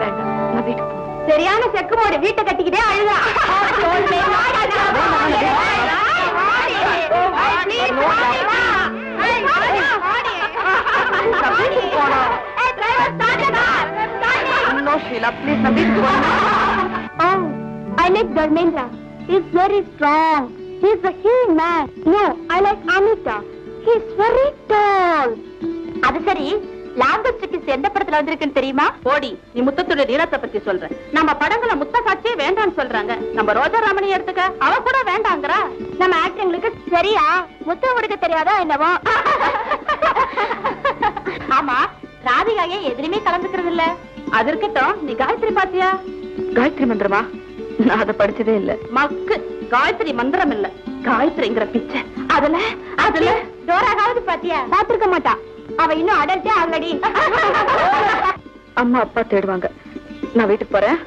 வேண்டாம், நான் வீட்டுக்கு போறேன். சரியான செக்கு போடு, வீட்டை கட்டிக்கிட்டே அழுதா. No, Sheila, please, நான் வீட்டுக்கு போறேன். I like Dharmendra. He's very strong. He's a healing man. No, I like Amita. He's very tall. அது சரி, லாங்குவேஜ் எந்த படத்துல வந்திருக்குன்னு தெரியுமா? போடி, நீ முத்தத்துடைய நீளத்தை பத்தி சொல்ற. நம்ம படங்களை முத்த காட்சியே வேண்டாம்னு சொல்றாங்க. நம்ம ரோஜா ராமணி எடுத்துக்க, அவ கூட வேண்டாங்கிறா. நம்ம ஆக்டங்களுக்கு சரியா முத்தம் கொடுக்க தெரியாதா என்னவோ? ஆமா, ராதிகாயே எதிலுமே கலந்துக்கிறது இல்ல. அது இருக்கட்டும், நீ காயத்ரி பாத்தியா? காயத்ரி மந்திரமா? நான் அதை படிச்சதே இல்ல. மக்கு, காயத்ரி மந்திரம் இல்ல, காயத்ரிங்கிற பிச்சை. அதுல டோராகாவது பாத்தியா? பாத்திருக்க மாட்டா. அவ இன்னும் அடல்ட்டே ஆகலடி. அம்மா அப்பா தேடுவாங்க, நான் வீட்டுக்கு போறேன்.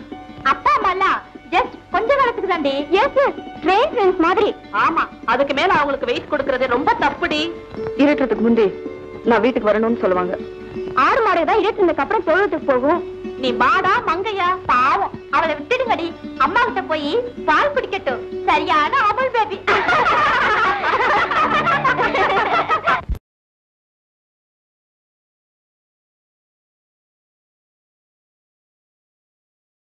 அப்பா அம்மா எல்லாம் ஜஸ்ட் கொஞ்ச காலத்துக்கு தாண்டி. எஸ் எஸ், ஃப்ரெண்ட்ஸ் மாதிரி. ஆமா, அதுக்கு மேல அவங்களுக்கு வெயிட் கொடுக்கறது ரொம்ப தப்புடி. இருட்டுறதுக்கு முந்தி நான் வீட்டுக்கு வரணும்னு சொல்லுவாங்க. 6 மாதம் இருட்டுனதுக்கு அப்புறம் தொழுவத்துக்கு போகும். நீ மாடா மங்கையா? பாவம், அவளை விட்டுடுங்கடி. அம்மா கிட்ட போய் பால் குடிக்கட்டும். சரியான அமல் பேபி.